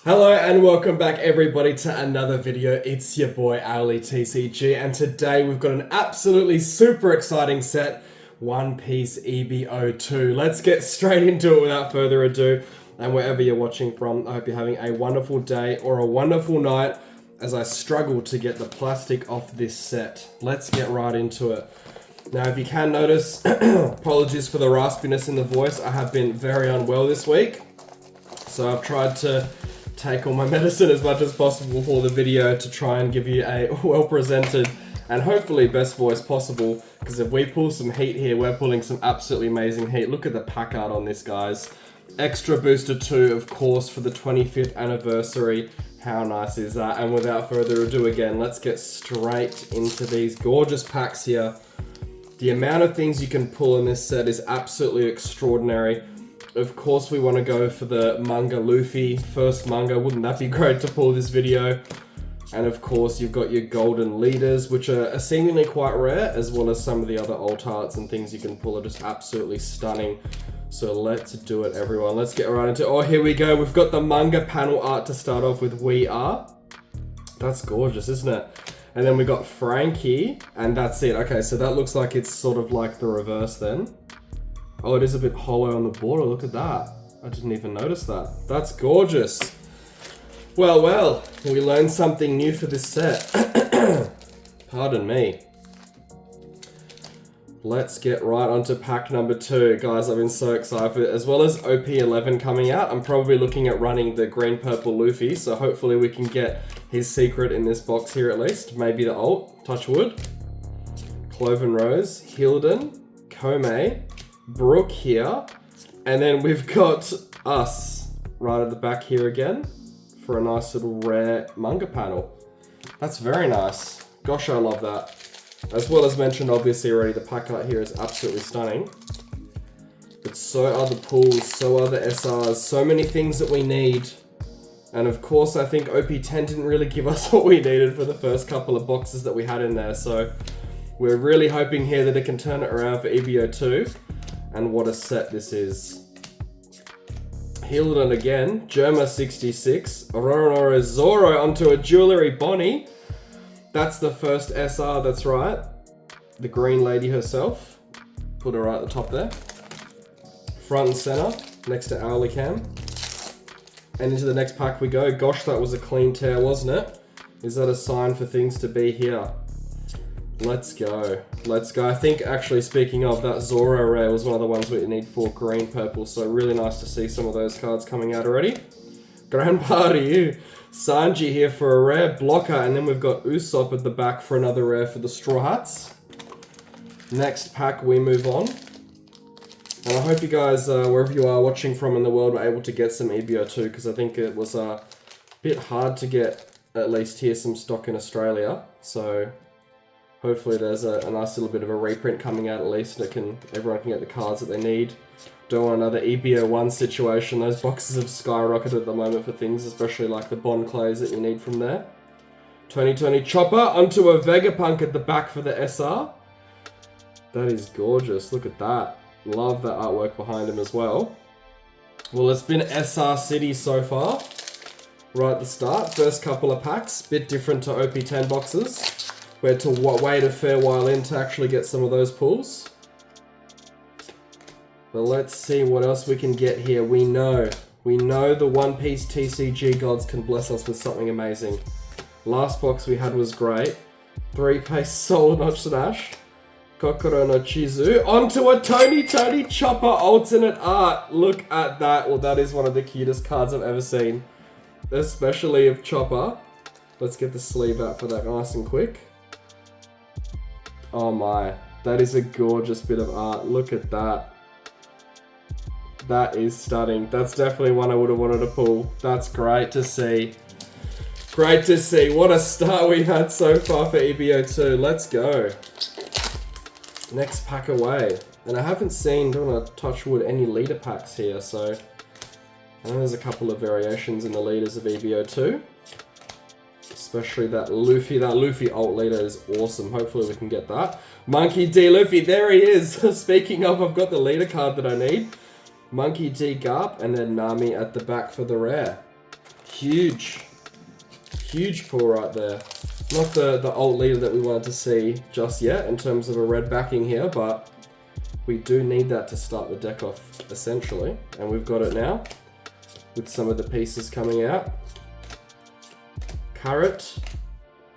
Hello and welcome back everybody to another video. It's your boy Ali TCG and today we've got an absolutely super exciting set, One Piece EB-02. Let's get straight into it without further ado, and wherever you're watching from, I hope you're having a wonderful day or a wonderful night as I struggle to get the plastic off this set. Let's get right into it. Now if you can notice, apologies for the raspiness in the voice, I have been very unwell this week, so I've tried to take all my medicine as much as possible for the video to try and give you a well-presented and hopefully best voice possible, because if we pull some heat here, we're pulling some absolutely amazing heat. Look at the pack art on this, guys. Extra Booster 2, of course, for the 25th anniversary. How nice is that? And without further ado, again, let's get straight into these gorgeous packs here. The amount of things you can pull in this set is absolutely extraordinary. Of course, we want to go for the manga Luffy, first manga. Wouldn't that be great to pull this video? And of course, you've got your golden leaders, which are seemingly quite rare, as well as some of the other alt arts and things you can pull are just absolutely stunning. So let's do it, everyone. Let's get right into it. Oh, here we go. We've got the manga panel art to start off with. We are. That's gorgeous, isn't it? And then we got Frankie, and that's it. Okay, so that looks like it's sort of like the reverse then. Oh, it is a bit hollow on the border. Look at that. I didn't even notice that. That's gorgeous. Well, we learned something new for this set. Pardon me. Let's get right onto pack number 2. Guys, I've been so excited. As well as OP11 coming out, I'm probably looking at running the green-purple Luffy, so hopefully we can get his secret in this box here at least. Maybe the alt, touch wood. Cloven Rose, Hilden, Komei, Brook here, and then we've got us right at the back here again for a nice little rare manga panel. That's very nice. Gosh, I love that. As well as mentioned, obviously already, the pack art here is absolutely stunning. But so are the pulls, so are the SRs, so many things that we need. And of course, I think OP10 didn't really give us what we needed for the first couple of boxes that we had in there, so we're really hoping here that it can turn it around for EB-02. And what a set this is. Hilden again, Germa 66, Ororonoro Zoro onto a Jewelry Bonnie. That's the first SR, that's right. The green lady herself. Put her right at the top there. Front and center, next to Owly Cam. And into the next pack we go. Gosh, that was a clean tear, wasn't it? Is that a sign for things to be here? Let's go. Let's go. I think actually, speaking of, that Zoro rare was one of the ones we need for green purple, so really nice to see some of those cards coming out already. Grandpa to you. Sanji here for a rare blocker, and then we've got Usopp at the back for another rare for the Straw Hats. Next pack we move on. And I hope you guys, wherever you are watching from in the world, were able to get some EB-02, because I think it was a bit hard to get, at least here, some stock in Australia. So hopefully there's a nice little bit of a reprint coming out at least, and everyone can get the cards that they need. Don't want another EB-01 situation. Those boxes have skyrocketed at the moment for things, especially like the Bond clays that you need from there. Tony Chopper onto a Vegapunk at the back for the SR. That is gorgeous. Look at that. Love that artwork behind him as well. Well, it's been SR City so far. Right at the start. First couple of packs. Bit different to OP10 boxes. We had to wait a fair while in to actually get some of those pulls. But let's see what else we can get here. We know the One Piece TCG gods can bless us with something amazing. Last box we had was great. 3-pace Soul Notch Dash. Kokoro no Chizu. Onto a Tony Chopper alternate art. Look at that. Well, that is one of the cutest cards I've ever seen. Especially of Chopper. Let's get the sleeve out for that nice and quick. Oh my, that is a gorgeous bit of art. Look at that. That is stunning. That's definitely one I would have wanted to pull. That's great to see. Great to see. What a start we've had so far for EB-02. Let's go. Next pack away. And I haven't seen, don't want to touch wood, any leader packs here, so I know there's a couple of variations in the leaders of EB-02. Especially that Luffy alt leader is awesome. Hopefully we can get that. Monkey D. Luffy, there he is. Speaking of, I've got the leader card that I need. Monkey D. Garp, and then Nami at the back for the rare. Huge pull right there. Not the alt leader that we wanted to see just yet in terms of a red backing here, but we do need that to start the deck off essentially. And we've got it now with some of the pieces coming out. Carrot.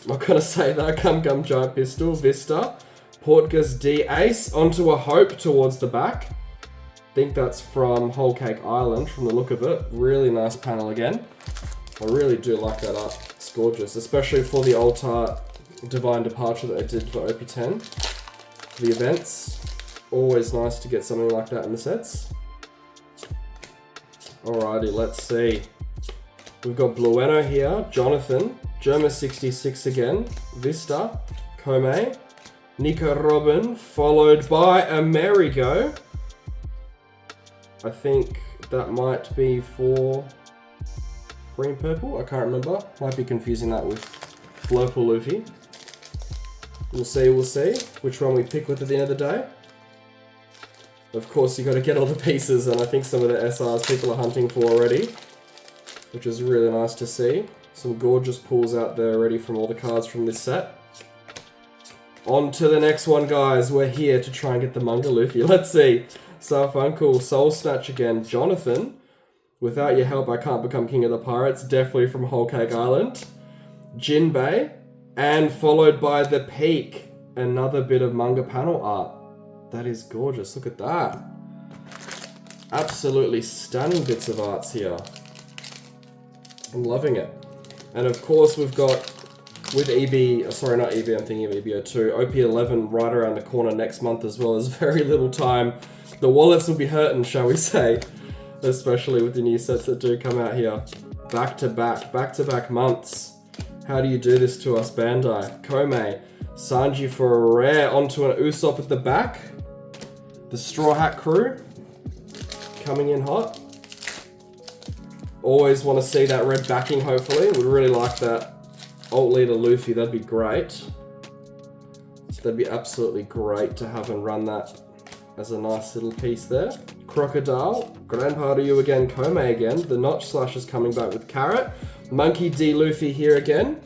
I'm not gonna say that. Gum Giant Pistol. Vista. Portgas D Ace. Onto a Hope towards the back. Think that's from Whole Cake Island from the look of it. Really nice panel again. I really do like that art. It's gorgeous, especially for the alt art Divine Departure that I did for OP10. For the events. Always nice to get something like that in the sets. Alrighty, let's see. We've got Blueno here, Jonathan, Germa66 again, Vista, Kome, Nico Robin, followed by Amerigo. I think that might be for green purple, I can't remember. Might be confusing that with Global Luffy. We'll see which one we pick with at the end of the day. Of course, you got to get all the pieces, and I think some of the SRs people are hunting for already, which is really nice to see. Some gorgeous pulls out there already from all the cards from this set. On to the next one, guys. We're here to try and get the Manga Luffy. Let's see. Sarfunkel, Soul Snatch again. Jonathan, without your help, I can't become King of the Pirates. Definitely from Whole Cake Island. Jinbei, and followed by the Peak. Another bit of manga panel art. That is gorgeous. Look at that. Absolutely stunning bits of arts here. I'm loving it. And of course we've got, with sorry not EB, I'm thinking of EB-02, OP11 right around the corner next month as well. There's very little time. The wallets will be hurting, shall we say. Especially with the new sets that do come out here. Back to back months. How do you do this to us, Bandai? Kome, Sanji for a rare, onto an Usopp at the back. The Straw Hat Crew, coming in hot. Always want to see that red backing, hopefully. Would really like that alt leader Luffy, that'd be great. That'd be absolutely great to have and run that as a nice little piece there. Crocodile, Grandpa to you again, Kome again. The Notch Slash is coming back with Carrot. Monkey D Luffy here again.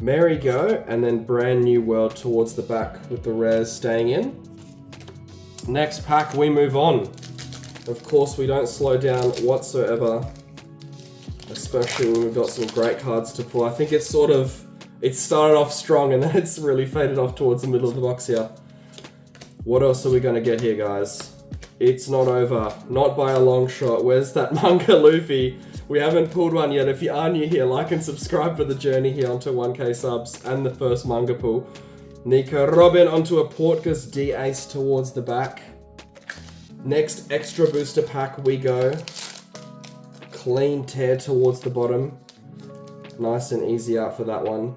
Merry Go, and then Brand New World towards the back with the rares staying in. Next pack, we move on. Of course, we don't slow down whatsoever, especially when we've got some great cards to pull. I think it started off strong and then it's really faded off towards the middle of the box here. What else are we going to get here, guys? It's not over. Not by a long shot. Where's that Manga Luffy? We haven't pulled one yet. If you are new here, like and subscribe for the journey here onto 1k subs and the first manga pull. Nico Robin onto a Portgas D-Ace towards the back. Next extra booster pack we go. Clean tear towards the bottom. Nice and easy out for that one.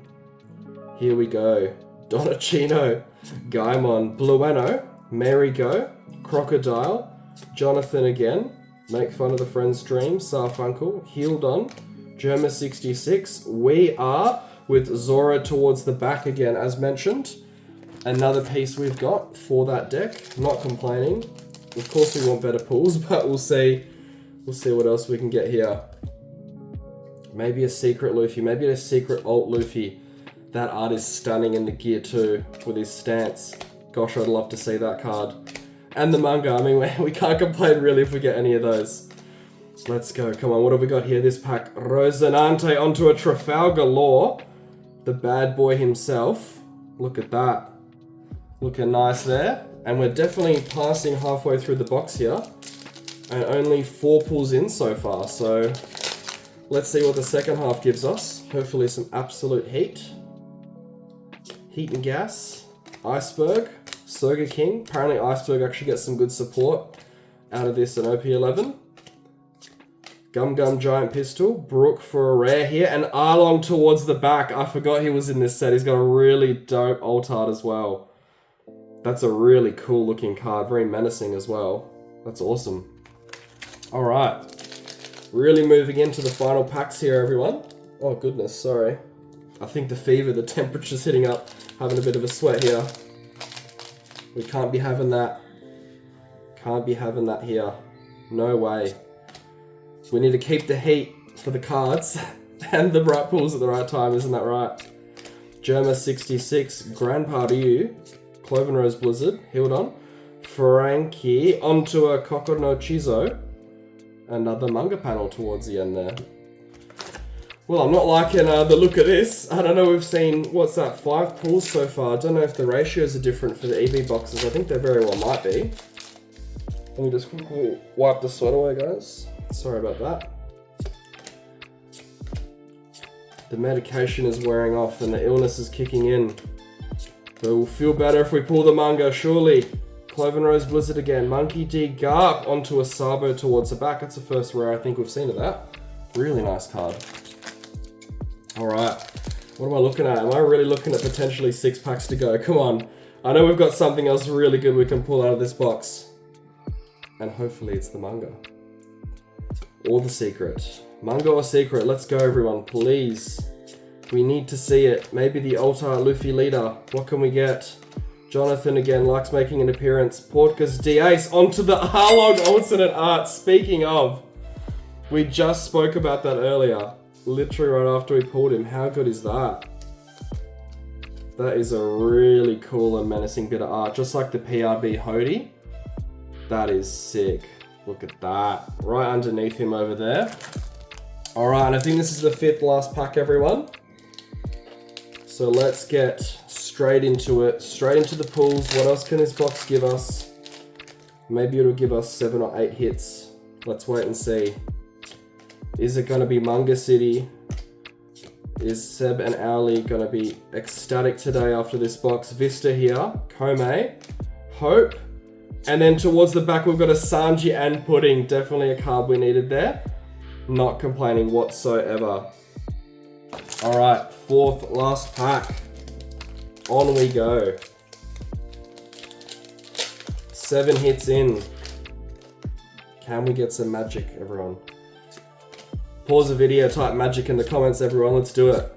Here we go. Donachino, Gaimon, Blueno, Mary Go, Crocodile, Jonathan again, Make Fun of the Friend's Dream, Sarfunkel, Healdon, Germa66. We are with Zora towards the back again, as mentioned. Another piece we've got for that deck. Not complaining. Of course we want better pulls, but we'll see. We'll see what else we can get here. Maybe a secret Luffy, maybe a secret alt Luffy. That art is stunning in the gear too, with his stance. Gosh, I'd love to see that card. And the manga, I mean, we can't complain really if we get any of those. Let's go, come on, what have we got here? This pack, Rosinante onto a Trafalgar Law. The bad boy himself. Look at that. Looking nice there. And we're definitely passing halfway through the box here. And only 4 pulls in so far, so let's see what the second half gives us. Hopefully some absolute heat. Heat and gas. Iceberg. Soga King. Apparently Iceberg actually gets some good support out of this in OP11. Gum Giant Pistol. Brook for a rare here. And Arlong towards the back. I forgot he was in this set. He's got a really dope alt art as well. That's a really cool looking card. Very menacing as well. That's awesome. Alright. Really moving into the final packs here, everyone. Oh goodness, sorry. I think the fever, the temperature's hitting up. Having a bit of a sweat here. We can't be having that. Can't be having that here. No way. We need to keep the heat for the cards and the right pulls at the right time, isn't that right? Germa 66, Grandpa to you, Cloven Rose Blizzard, Hildon, Frankie, onto a Koko no Chizo, another manga panel towards the end there. Well, I'm not liking the look of this. I don't know, we've seen, what's that, 5 pulls so far. I don't know if the ratios are different for the EB boxes. I think they very well might be. Let me just quickly wipe the sweat away, guys. Sorry about that. The medication is wearing off and the illness is kicking in. But we'll feel better if we pull the manga, surely. Cloven Rose Blizzard again. Monkey D. Garp onto a Sabo towards the back. That's the first rare I think we've seen of that. Really nice card. Alright, what am I looking at? Am I really looking at potentially 6 packs to go? Come on. I know we've got something else really good we can pull out of this box. And hopefully it's the manga. Or the secret. Manga or secret, let's go everyone, please. We need to see it. Maybe the Altar Luffy leader. What can we get? Jonathan again likes making an appearance. Portka's D-Ace onto the Arlong alternate art. Speaking of, we just spoke about that earlier. Literally right after we pulled him. How good is that? That is a really cool and menacing bit of art. Just like the PRB Hody. That is sick. Look at that. Right underneath him over there. Alright, and I think this is the 5th last pack, everyone. So let's get straight into it. Straight into the pulls. What else can this box give us? Maybe it'll give us 7 or 8 hits. Let's wait and see. Is it going to be Manga City? Is Seb and Owly going to be ecstatic today after this box? Vista here. Kome. Hope. And then towards the back we've got a Sanji and Pudding. Definitely a card we needed there. Not complaining whatsoever. Alright, 4th last pack. On we go. 7 hits in. Can we get some magic, everyone? Pause the video, type magic in the comments, everyone. Let's do it.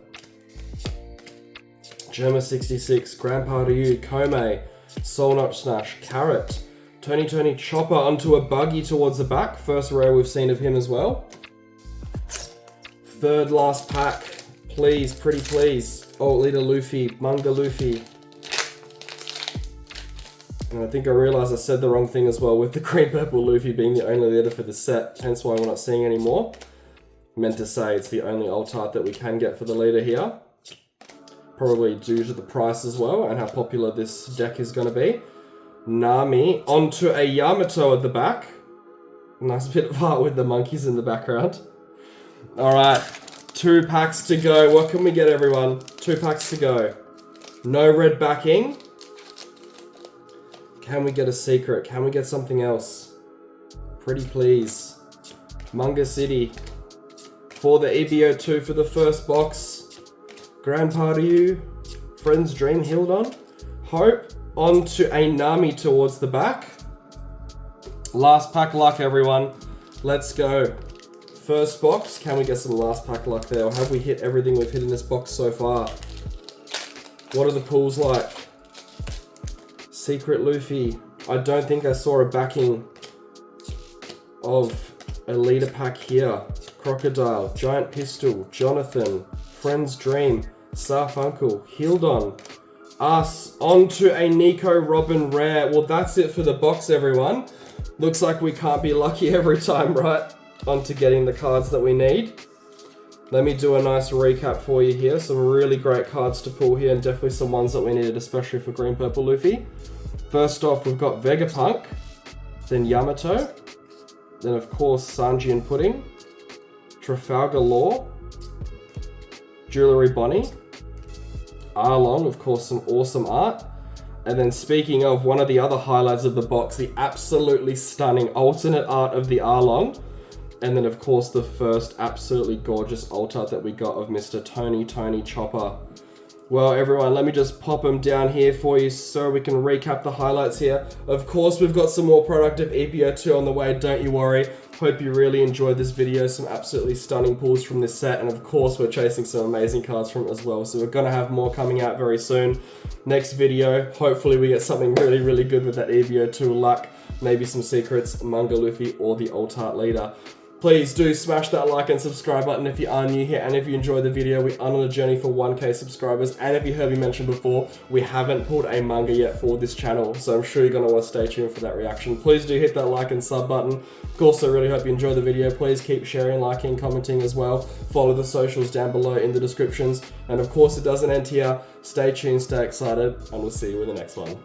Germa 66, Grandpa to you, Kome, Soul Notch Snash, Carrot, Tony Chopper onto a buggy towards the back. First rare we've seen of him as well. 3rd last pack. Please, pretty please. Oh, leader Luffy, Manga Luffy. And I think I realized I said the wrong thing as well with the green purple Luffy being the only leader for the set. Hence why we're not seeing any more. Meant to say it's the only alt art that we can get for the leader here. Probably due to the price as well and how popular this deck is going to be. Nami onto a Yamato at the back. Nice bit of art with the monkeys in the background. Alright, 2 packs to go. What can we get, everyone? 2 packs to go. No red backing. Can we get a secret? Can we get something else? Pretty please. Manga City. For the EB-02 for the first box. Grandpa to you. Friend's Dream, Hildon. Hope. Onto a Nami towards the back. Last pack luck, everyone. Let's go. First box. Can we get some last pack luck there? Or have we hit everything we've hit in this box so far? What are the pulls like? Secret Luffy. I don't think I saw a backing of a leader pack here. Crocodile, Giant Pistol, Jonathan, Friend's Dream, Sarfunkel, Hildon, us, onto a Nico Robin rare. Well, that's it for the box, everyone. Looks like we can't be lucky every time, right? Onto getting the cards that we need. Let me do a nice recap for you here. Some really great cards to pull here and definitely some ones that we needed, especially for green purple Luffy. First off, we've got Vegapunk, then Yamato, then of course Sanji and Pudding, Trafalgar Law, Jewelry Bonnie, Arlong, of course some awesome art, and then speaking of one of the other highlights of the box, the absolutely stunning alternate art of the Arlong, and then of course the first absolutely gorgeous alt art that we got of Mr. Tony Chopper. Well, everyone, let me just pop them down here for you so we can recap the highlights here. Of course, we've got some more product of EB-02 on the way, don't you worry. Hope you really enjoyed this video. Some absolutely stunning pulls from this set, and of course, we're chasing some amazing cards from it as well. So we're gonna have more coming out very soon. Next video, hopefully we get something really good with that EB-02 luck. Maybe some secrets, Manga Luffy, or the alt art leader. Please do smash that like and subscribe button if you are new here, and if you enjoyed the video. We are on a journey for 1k subscribers, and if you heard me mention before, we haven't pulled a manga yet for this channel, so I'm sure you're going to want to stay tuned for that reaction. Please do hit that like and sub button. Of course, I really hope you enjoyed the video. Please keep sharing, liking, commenting as well. Follow the socials down below in the descriptions, and of course it doesn't end here. Stay tuned, stay excited, and we'll see you in the next one.